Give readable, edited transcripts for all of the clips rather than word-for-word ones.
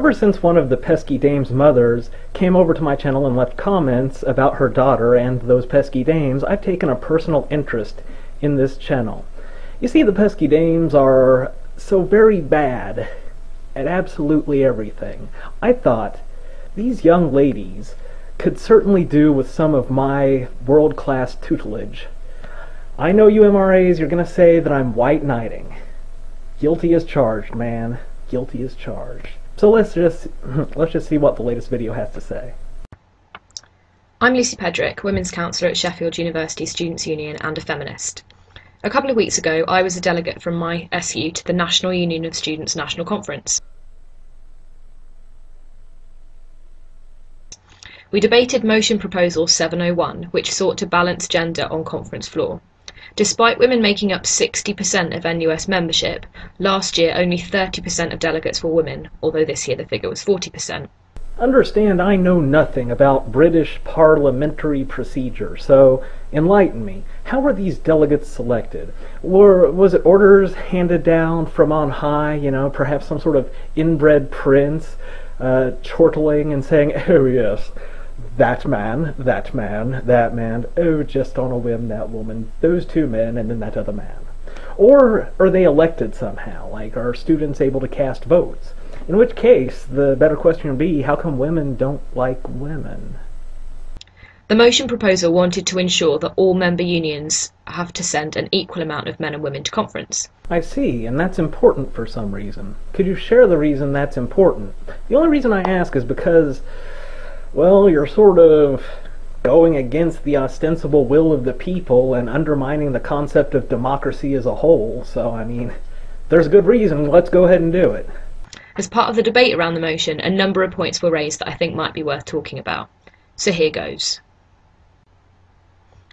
ever since one of the Pesky Dames' mothers came over to my channel and left comments about her daughter and Those Pesky Dames, I've taken a personal interest in this channel. You see, the Pesky Dames are so very bad at absolutely everything. I thought these young ladies could certainly do with some of my world-class tutelage. I know you MRAs, you're going to say that I'm white knighting. Guilty as charged, man. Guilty as charged. So let's just see what the latest video has to say. I'm Lucy Pedrick, Women's Counsellor at Sheffield University Students' Union and a feminist. A couple of weeks ago, I was a delegate from my SU to the National Union of Students National Conference. We debated Motion Proposal 701, which sought to balance gender on conference floor. Despite women making up 60% of NUS membership, last year only 30% of delegates were women, although this year the figure was 40%. Understand, I know nothing about British parliamentary procedure, so enlighten me. How were these delegates selected? Was it orders handed down from on high, perhaps some sort of inbred prince, chortling and saying, oh yes, that man, that man, that man, oh, just on a whim, that woman, those two men, and then that other man? Or are they elected somehow? Like, are students able to cast votes? In which case, the better question would be, how come women don't like women? The motion proposal wanted to ensure that all member unions have to send an equal amount of men and women to conference. I see, and that's important for some reason. Could you share the reason that's important? The only reason I ask is because, well, you're sort of going against the ostensible will of the people and undermining the concept of democracy as a whole, so, I mean, there's a good reason, let's go ahead and do it. As part of the debate around the motion, a number of points were raised that I think might be worth talking about. So here goes.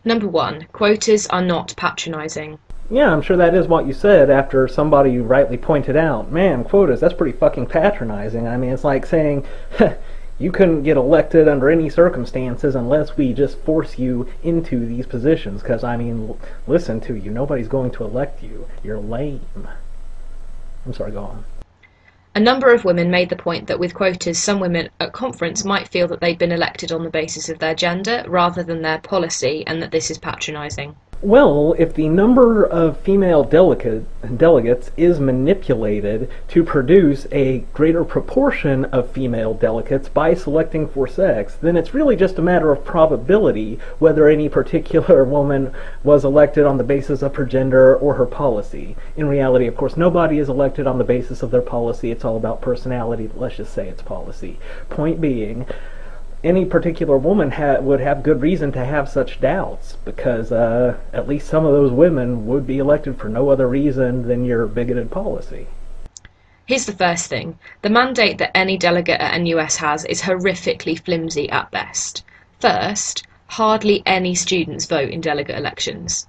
Number 1, quotas are not patronising. Yeah, I'm sure that is what you said after somebody rightly pointed out, man, quotas, that's pretty fucking patronising. I mean, it's like saying, you couldn't get elected under any circumstances unless we just force you into these positions, because, I mean, listen to you, nobody's going to elect you. You're lame. I'm sorry, go on. A number of women made the point that with quotas, some women at conference might feel that they'd been elected on the basis of their gender rather than their policy, and that this is patronising. Well, if the number of female delegates is manipulated to produce a greater proportion of female delegates by selecting for sex, then it's really just a matter of probability whether any particular woman was elected on the basis of her gender or her policy. In reality, of course, nobody is elected on the basis of their policy. It's all about personality. Let's just say it's policy. Point being, any particular woman would have good reason to have such doubts, because at least some of those women would be elected for no other reason than your bigoted policy. Here's the first thing. The mandate that any delegate at NUS has is horrifically flimsy at best. First, hardly any students vote in delegate elections.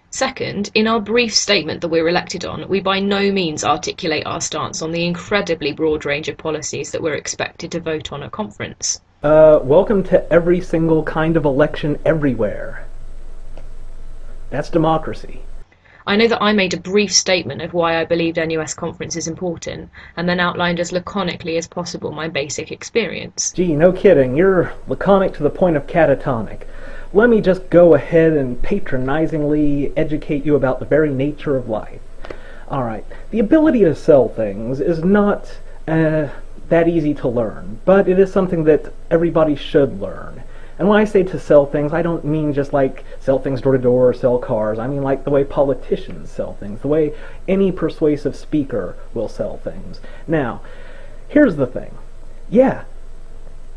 Second, in our brief statement that we're elected on, we by no means articulate our stance on the incredibly broad range of policies that we're expected to vote on at conference. Welcome to every single kind of election everywhere. That's democracy. I know that I made a brief statement of why I believed NUS conference is important, and then outlined as laconically as possible my basic experience. Gee, no kidding. You're laconic to the point of catatonic. Let me just go ahead and patronizingly educate you about the very nature of life. Alright, the ability to sell things is not that easy to learn, but it is something that everybody should learn. And when I say to sell things, I don't mean just like sell things door to door or sell cars. I mean like the way politicians sell things, the way any persuasive speaker will sell things. Now, here's the thing. Yeah,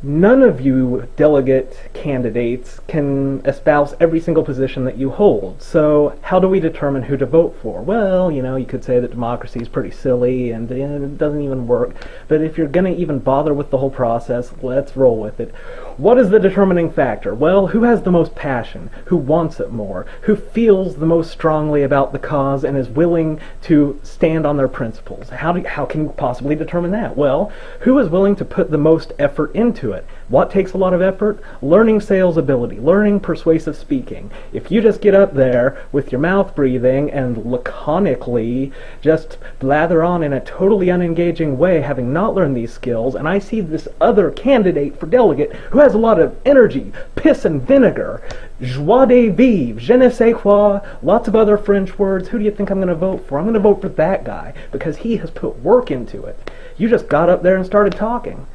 none of you delegate candidates can espouse every single position that you hold. So how do we determine who to vote for? Well, you could say that democracy is pretty silly and it doesn't even work. But if you're going to even bother with the whole process, let's roll with it. What is the determining factor? Well, who has the most passion? Who wants it more? Who feels the most strongly about the cause and is willing to stand on their principles? How can you possibly determine that? Well, who is willing to put the most effort into it. What takes a lot of effort? Learning sales ability, learning persuasive speaking. If you just get up there with your mouth breathing and laconically just blather on in a totally unengaging way, having not learned these skills, and I see this other candidate for delegate who has a lot of energy, piss and vinegar, joie de vivre, je ne sais quoi, lots of other French words, who do you think I'm going to vote for? I'm going to vote for that guy because he has put work into it. You just got up there and started talking.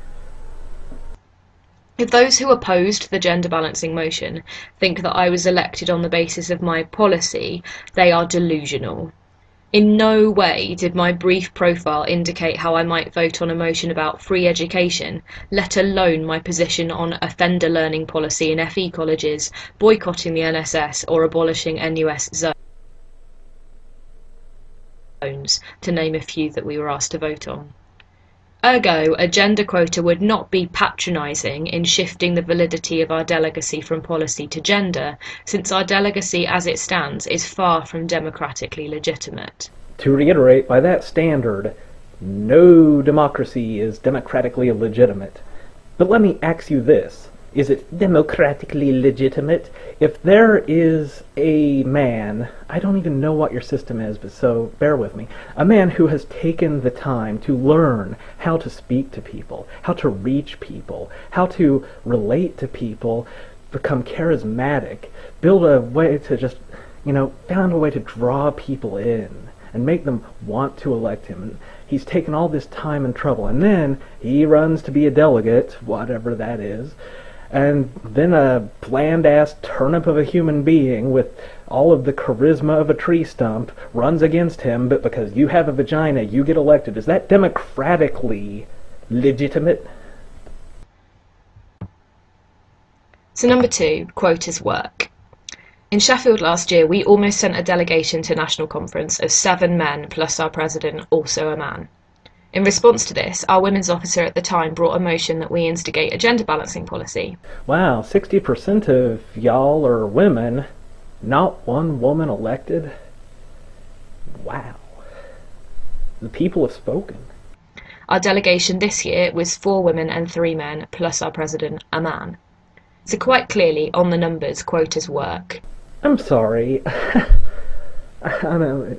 If those who opposed the gender balancing motion think that I was elected on the basis of my policy, they are delusional. In no way did my brief profile indicate how I might vote on a motion about free education, let alone my position on offender learning policy in FE colleges, boycotting the NSS, or abolishing NUS zones, to name a few that we were asked to vote on. Ergo, a gender quota would not be patronising in shifting the validity of our delegacy from policy to gender, since our delegacy as it stands is far from democratically legitimate. To reiterate, by that standard, no democracy is democratically legitimate. But let me ask you this. Is it democratically legitimate if there is a man, I don't even know what your system is, but so bear with me, a man who has taken the time to learn how to speak to people, how to reach people, how to relate to people, become charismatic, build a way to just, found a way to draw people in and make them want to elect him. And he's taken all this time and trouble, and then he runs to be a delegate, whatever that is, and then a bland-ass turnip of a human being with all of the charisma of a tree stump runs against him, but because you have a vagina, you get elected. Is that democratically legitimate? So number 2, quotas work. In Sheffield last year, we almost sent a delegation to National Conference of 7 men plus our president, also a man. In response to this, our women's officer at the time brought a motion that we instigate a gender balancing policy. Wow, 60% of y'all are women, not one woman elected? Wow. The people have spoken. Our delegation this year was 4 women and 3 men, plus our president, a man. So quite clearly, on the numbers, quotas work. I'm sorry. I don't know.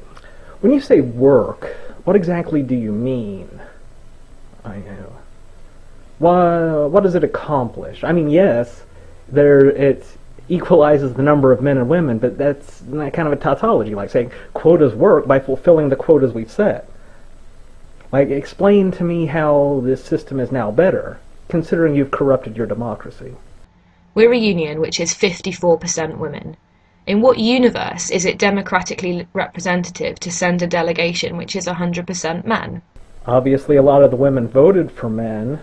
When you say work, what exactly do you mean? I know. What does it accomplish? I mean, yes, it equalizes the number of men and women, but that's kind of a tautology, like saying quotas work by fulfilling the quotas we've set. Like, explain to me how this system is now better, considering you've corrupted your democracy. We're a union which is 54% women. In what universe is it democratically representative to send a delegation which is 100% men? Obviously, a lot of the women voted for men.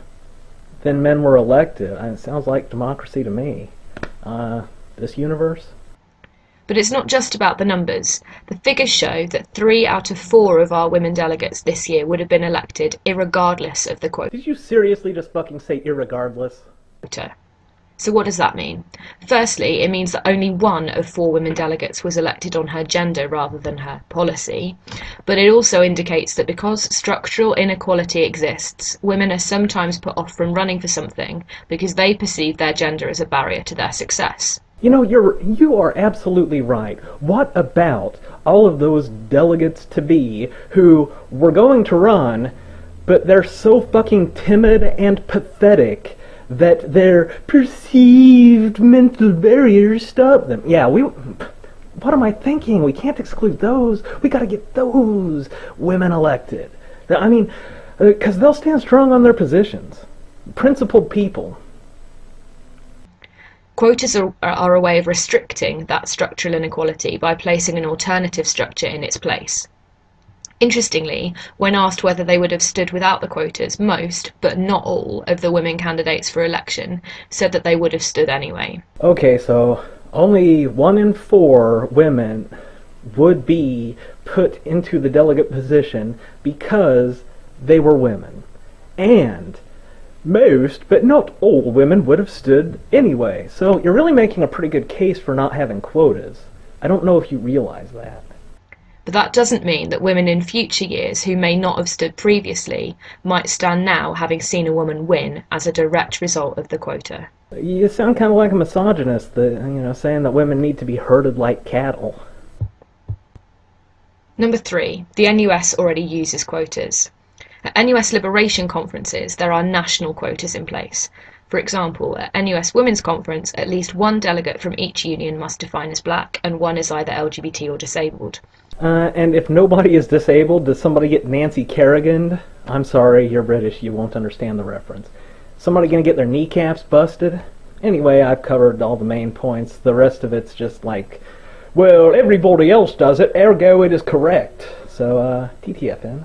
Then men were elected. It sounds like democracy to me. This universe? But it's not just about the numbers. The figures show that 3 out of 4 of our women delegates this year would have been elected irregardless of the quota. Did you seriously just fucking say irregardless? So what does that mean? Firstly, it means that only 1 of 4 women delegates was elected on her gender rather than her policy. But it also indicates that because structural inequality exists, women are sometimes put off from running for something because they perceive their gender as a barrier to their success. You are absolutely right. What about all of those delegates-to-be who were going to run, but they're so fucking timid and pathetic that their perceived mental barriers stop them? Yeah, what am I thinking? We can't exclude those. We gotta get those women elected. I mean, because they'll stand strong on their positions. Principled people. Quotas are a way of restricting that structural inequality by placing an alternative structure in its place. Interestingly, when asked whether they would have stood without the quotas, most, but not all, of the women candidates for election said that they would have stood anyway. Okay, so only 1 in 4 women would be put into the delegate position because they were women. And most, but not all, women would have stood anyway. So you're really making a pretty good case for not having quotas. I don't know if you realize that. But that doesn't mean that women in future years who may not have stood previously might stand now having seen a woman win as a direct result of the quota. You sound kind of like a misogynist, saying that women need to be herded like cattle. Number 3, the NUS already uses quotas. At NUS liberation conferences, there are national quotas in place. For example, at NUS Women's Conference, at least one delegate from each union must define as black, and one is either LGBT or disabled. And if nobody is disabled, does somebody get Nancy Kerrigan? I'm sorry, you're British, you won't understand the reference. Somebody gonna get their kneecaps busted? Anyway, I've covered all the main points. The rest of it's just like, well, everybody else does it, ergo it is correct. So, TTFN.